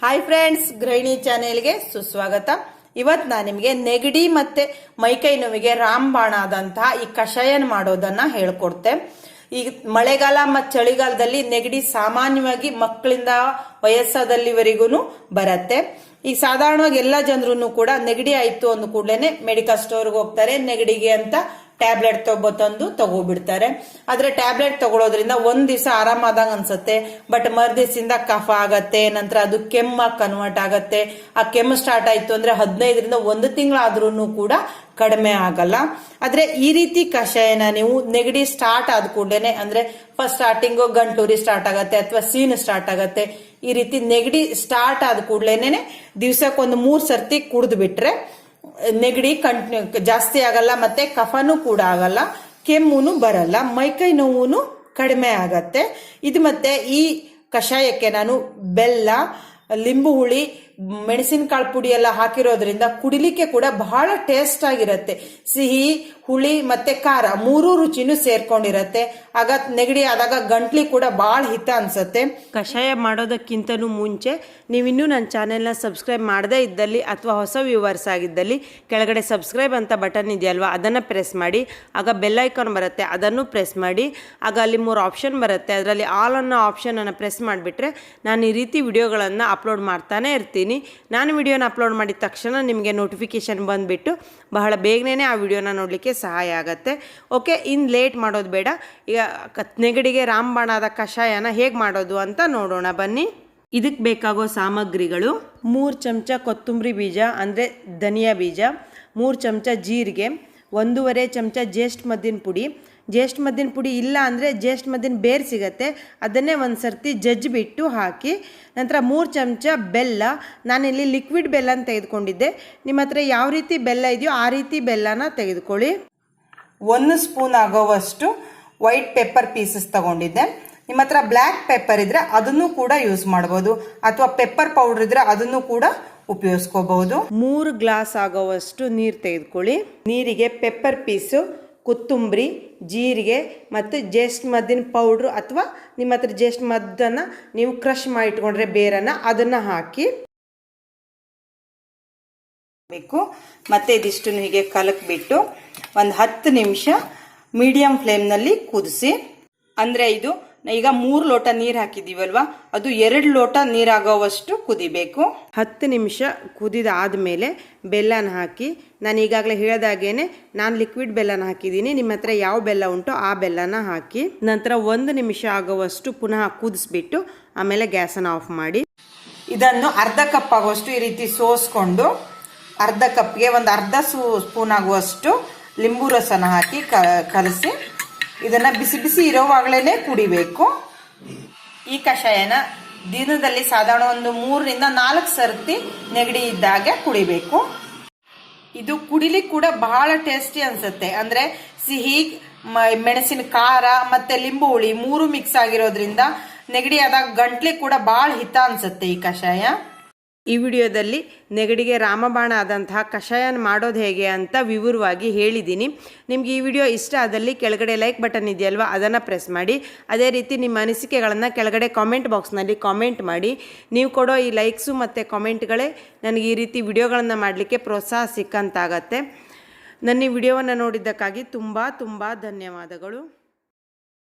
Hi friends, ಗೃಹಿಣಿ ಚಾನೆಲ್ಗೆ ಸುಸ್ವಾಗತ. ಇವತ್ತು ನಾನು ನಿಮಗೆ ನೆಗಡಿ ಮತ್ತೆ ಮೈಕೈ ನೋವಿಗೆ ರಾಮಬಾಣ ಆದಂತಹ ಈ ಕಷಾಯನ ಮಾಡೋದನ್ನ ಹೇಳ್ಕೊಡ್ತೆ. ಈಗ ಮಳೆಗಾಲ ಮತ್ತು ಚಳಿಗಾಲದಲ್ಲಿ ನೆಗಡಿ ಸಾಮಾನ್ಯವಾಗಿ ಮಕ್ಕಳಿಂದ ವಯಸ್ಸಾದಲ್ಲಿವರೆಗೂ ಬರುತ್ತೆ. ಈಗ ಸಾಧಾರಣವಾಗಿ ಎಲ್ಲ ಜನರು ಕೂಡ ನೆಗಡಿ ಆಯ್ತು ಅಂದ ಕೂಡಲೇ ಮೆಡಿಕಲ್ ಸ್ಟೋರ್ಗೆ ಹೋಗ್ತಾರೆ. ನೆಗಡಿಗೆ ಅಂತ ಟ್ಯಾಬ್ಲೆಟ್ ತಗೋಬಿಡ್ತಾರೆ. ಆದ್ರೆ ಟ್ಯಾಬ್ಲೆಟ್ ತಗೊಳ್ಳೋದ್ರಿಂದ ಒಂದ್ ದಿವಸ ಆರಾಮಾದಂಗ ಅನ್ಸುತ್ತೆ, ಬಟ್ ಮರ್ದಿವಸದಿಂದ ಕಫ ಆಗತ್ತೆ, ನಂತರ ಅದು ಕೆಮ್ಮಾಗಿ ಕನ್ವರ್ಟ್ ಆಗತ್ತೆ. ಆ ಕೆಮ್ಮು ಸ್ಟಾರ್ಟ್ ಆಯ್ತು ಅಂದ್ರೆ 15ರಿಂದ 1 ತಿಂಗಳಾದ್ರೂ ಕೂಡ ಕಡಿಮೆ ಆಗಲ್ಲ. ಆದ್ರೆ ಈ ರೀತಿ ಕಷಾಯನ ನೀವು ನೆಗಡಿ ಸ್ಟಾರ್ಟ್ ಆದ ಕೂಡಲೇ, ಅಂದ್ರೆ ಫಸ್ಟ್ ಸ್ಟಾರ್ಟಿಂಗು ಗಂಟೂರಿ ಸ್ಟಾರ್ಟ್ ಆಗತ್ತೆ ಅಥವಾ ಸೀನು ಸ್ಟಾರ್ಟ್ ಆಗತ್ತೆ, ಈ ರೀತಿ ನೆಗಡಿ ಸ್ಟಾರ್ಟ್ ಆದ ಕೂಡಲೇನೆ ದಿವ್ಸಕ್ಕೊಂದು 3 ಸರ್ತಿ ಕುಡಿದು ಬಿಟ್ರೆ ನೆಗಡಿ ಜಾಸ್ತಿ ಆಗಲ್ಲ, ಮತ್ತೆ ಕಫನೂ ಕೂಡ ಆಗಲ್ಲ, ಕೆಮ್ಮುನು ಬರಲ್ಲ, ಮೈಕೈ ನೋವು ಕಡಿಮೆ ಆಗತ್ತೆ. ಇದು ಮತ್ತೆ ಈ ಕಷಾಯಕ್ಕೆ ನಾನು ಬೆಲ್ಲ, ಲಿಂಬು ಹುಳಿ, ಮೆಣಸಿನಕಾಳು ಪುಡಿ ಎಲ್ಲ ಹಾಕಿರೋದ್ರಿಂದ ಕುಡಿಲಿಕ್ಕೆ ಕೂಡ ಬಹಳ ಟೇಸ್ಟ್ ಆಗಿರತ್ತೆ. ಸಿಹಿ, ಹುಳಿ ಮತ್ತೆ ಖಾರ 3 ರುಚಿನೂ ಸೇರ್ಕೊಂಡಿರತ್ತೆ. ಆಗ ನೆಗಡಿ ಆದಾಗ ಗಂಟ್ಲಿ ಕೂಡ ಬಹಳ ಹಿತ ಅನ್ಸತ್ತೆ. ಕಷಾಯ ಮಾಡೋದಕ್ಕಿಂತನೂ ಮುಂಚೆ ನೀವಿನ್ನೂ ನನ್ನ ಚಾನೆಲ್ನ ಸಬ್ಸ್ಕ್ರೈಬ್ ಮಾಡದೇ ಇದ್ದಲ್ಲಿ ಅಥವಾ ಹೊಸ ವ್ಯೂವರ್ಸ್ ಆಗಿದ್ದಲ್ಲಿ ಕೆಳಗಡೆ ಸಬ್ಸ್ಕ್ರೈಬ್ ಅಂತ ಬಟನ್ ಇದೆಯಲ್ವಾ, ಅದನ್ನು ಪ್ರೆಸ್ ಮಾಡಿ. ಆಗ ಬೆಲ್ ಐಕಾನ್ ಬರುತ್ತೆ, ಅದನ್ನು ಪ್ರೆಸ್ ಮಾಡಿ. ಆಗ ಅಲ್ಲಿ 3 ಆಪ್ಷನ್ ಬರುತ್ತೆ, ಅದರಲ್ಲಿ ಆಲ್ ಅನ್ನೋ ಆಪ್ಷನನ್ನು ಪ್ರೆಸ್ ಮಾಡಿಬಿಟ್ರೆ ನಾನು ಈ ರೀತಿ ವಿಡಿಯೋಗಳನ್ನು ಅಪ್ಲೋಡ್ ಮಾಡ್ತಾನೆ ಇರ್ತೀನಿ. ನಾನು ವಿಡಿಯೋನ ಅಪ್ಲೋಡ್ ಮಾಡಿದ ತಕ್ಷಣ ನಿಮಗೆ ನೋಟಿಫಿಕೇಶನ್ ಬಂದುಬಿಟ್ಟು ಬಹಳ ಬೇಗನೆ ಆ ವಿಡಿಯೋನ ನೋಡಲಿಕ್ಕೆ ಸಹಾಯ ಆಗುತ್ತೆ. ಓಕೆ, ಇನ್ನು ಲೇಟ್ ಮಾಡೋದು ಬೇಡ. ಈಗ ನೆಗಡಿಗೆ ರಾಮಬಾಣದ ಕಷಾಯನ ಹೇಗೆ ಮಾಡೋದು ಅಂತ ನೋಡೋಣ ಬನ್ನಿ. ಇದಕ್ಕೆ ಬೇಕಾಗೋ ಸಾಮಗ್ರಿಗಳು: 3 ಚಮಚ ಕೊತ್ತಂಬರಿ ಬೀಜ ಅಂದರೆ ಧನಿಯಾ ಬೀಜ, 3 ಚಮಚ ಜೀರಿಗೆ, 1.5 ಚಮಚ ಜೇಷ್ಠ ಮದ್ದಿನ ಪುಡಿ. ಜೇಷ್ಠ ಮದ್ದಿನ ಪುಡಿ ಇಲ್ಲ ಅಂದರೆ ಜೇಷ್ಠ ಮದ್ದಿನ ಬೇರೆ ಸಿಗತ್ತೆ, ಅದನ್ನೇ ಒಂದು ಸರ್ತಿ ಜಜ್ಜಿಬಿಟ್ಟು ಹಾಕಿ. ನಂತರ 3 ಚಮಚ ಬೆಲ್ಲ. ನಾನಿಲ್ಲಿ ಲಿಕ್ವಿಡ್ ಬೆಲ್ಲನ ತೆಗೆದುಕೊಂಡಿದ್ದೆ. ನಿಮ್ಮ ಹತ್ರ ಯಾವ ರೀತಿ ಬೆಲ್ಲ ಇದೆಯೋ ಆ ರೀತಿ ಬೆಲ್ಲನ ತೆಗೆದುಕೊಳ್ಳಿ. 1 ಸ್ಪೂನ್ ಆಗೋವಷ್ಟು ವೈಟ್ ಪೆಪ್ಪರ್ ಪೀಸಸ್ ತಗೊಂಡಿದ್ದೆ. ನಿಮ್ಮ ಹತ್ರ ಬ್ಲ್ಯಾಕ್ ಪೆಪ್ಪರ್ ಇದ್ರೆ ಅದನ್ನು ಕೂಡ ಯೂಸ್ ಮಾಡ್ಬೋದು, ಅಥವಾ ಪೆಪ್ಪರ್ ಪೌಡರ್ ಇದ್ರೆ ಅದನ್ನು ಕೂಡ ಉಪಯೋಗಿಸ್ಕೋಬಹುದು. 3 ಗ್ಲಾಸ್ ಆಗೋವಷ್ಟು ನೀರು ತೆಗೆದುಕೊಳ್ಳಿ. ನೀರಿಗೆ ಪೆಪ್ಪರ್ ಪೀಸು, ಕೊತ್ತಂಬರಿ, ಜೀರಿಗೆ ಮತ್ತು ಜೇಷ್ಠ ಮದ್ದಿನ ಪೌಡ್ರು, ಅಥವಾ ನಿಮ್ಮ ಹತ್ರ ಜೇಷ್ಠ ಮದ್ದನ್ನು ನೀವು ಕ್ರಷ್ ಮಾಡಿ ಇಟ್ಕೊಂಡ್ರೆ ಬೇರನ್ನು, ಅದನ್ನು ಹಾಕಿ ಬೇಕು. ಮತ್ತೆ ಇದಿಷ್ಟು ಹೀಗೆ ಕಲಕ್ಬಿಟ್ಟು ಒಂದು 10 ನಿಮಿಷ ಮೀಡಿಯಂ ಫ್ಲೇಮ್ನಲ್ಲಿ ಕುದಿಸಿ. ಅಂದರೆ ಇದು ಈಗ 3 ಲೋಟ ನೀರು ಹಾಕಿದ್ದೀವಲ್ವಾ, ಅದು 2 ಲೋಟ ನೀರಾಗೋವಷ್ಟು ಕುದಿಬೇಕು. 10 ನಿಮಿಷ ಕುದಿದಾದ್ಮೇಲೆ ಬೆಲ್ಲನ ಹಾಕಿ. ನಾನು ಈಗಾಗಲೇ ಹೇಳಿದಾಗೇನೆ ನಾನು ಲಿಕ್ವಿಡ್ ಬೆಲ್ಲನ ಹಾಕಿದ್ದೀನಿ. ನಿಮ್ಮ ಹತ್ರ ಯಾವ ಬೆಲ್ಲ ಉಂಟೋ ಆ ಬೆಲ್ಲನ ಹಾಕಿ. ನಂತರ 1 ನಿಮಿಷ ಆಗೋವಷ್ಟು ಪುನಃ ಕುದಿಸ್ಬಿಟ್ಟು ಆಮೇಲೆ ಗ್ಯಾಸನ್ನು ಆಫ್ ಮಾಡಿ. ಇದನ್ನು ಅರ್ಧ ಕಪ್ ಆಗುವಷ್ಟು ಈ ರೀತಿ ಸೋಸ್ಕೊಂಡು, ಅರ್ಧ ಕಪ್ಗೆ ಒಂದು ಅರ್ಧ ಸ್ಪೂನ್ ಆಗುವಷ್ಟು ಲಿಂಬು ರಸನ ಹಾಕಿ ಕಲಸಿ ಇದನ್ನ ಬಿಸಿ ಬಿಸಿ ಇರೋವಾಗಲೇ ಕುಡಿಬೇಕು. ಈ ಕಷಾಯನ ದಿನದಲ್ಲಿ ಸಾಧಾರಣ ಒಂದು 3ರಿಂದ 4 ಸರ್ತಿ ನೆಗಡಿ ಇದ್ದಾಗೆ ಕುಡಿಬೇಕು. ಇದು ಕುಡಿಲಿಕ್ಕೆ ಕೂಡ ಬಹಳ ಟೇಸ್ಟಿ ಅನ್ಸುತ್ತೆ. ಅಂದ್ರೆ ಸಿಹಿ, ಮೆಣಸಿನ ಖಾರ ಮತ್ತೆ ಲಿಂಬು ಹುಳಿ 3 ಮಿಕ್ಸ್ ಆಗಿರೋದ್ರಿಂದ ನೆಗಡಿ ಆದಾಗ ಗಂಟ್ಲಿ ಕೂಡ ಬಹಳ ಹಿತ ಅನ್ಸುತ್ತೆ ಈ ಕಷಾಯ. ಈ ವಿಡಿಯೋದಲ್ಲಿ ನೆಗಡಿಗೆ ರಾಮಬಾಣ ಆದಂತಹ ಕಷಾಯನ ಮಾಡೋದು ಹೇಗೆ ಅಂತ ವಿವರವಾಗಿ ಹೇಳಿದ್ದೀನಿ. ನಿಮ್ಗೆ ಈ ವಿಡಿಯೋ ಇಷ್ಟ ಆದಲ್ಲಿ ಕೆಳಗಡೆ ಲೈಕ್ ಬಟನ್ ಇದೆಯಲ್ವಾ, ಅದನ್ನು ಪ್ರೆಸ್ ಮಾಡಿ. ಅದೇ ರೀತಿ ನಿಮ್ಮ ಅನಿಸಿಕೆಗಳನ್ನು ಕೆಳಗಡೆ ಕಾಮೆಂಟ್ ಬಾಕ್ಸ್ನಲ್ಲಿ ಕಾಮೆಂಟ್ ಮಾಡಿ. ನೀವು ಕೊಡೋ ಈ ಲೈಕ್ಸು ಮತ್ತು ಕಾಮೆಂಟ್ಗಳೇ ನನಗೆ ಈ ರೀತಿ ವಿಡಿಯೋಗಳನ್ನು ಮಾಡಲಿಕ್ಕೆ ಪ್ರೋತ್ಸಾಹ ಸಿಕ್ಕಂತಾಗತ್ತೆ. ನನ್ನ ಈ ವಿಡಿಯೋವನ್ನು ನೋಡಿದ್ದಕ್ಕಾಗಿ ತುಂಬ ಧನ್ಯವಾದಗಳು.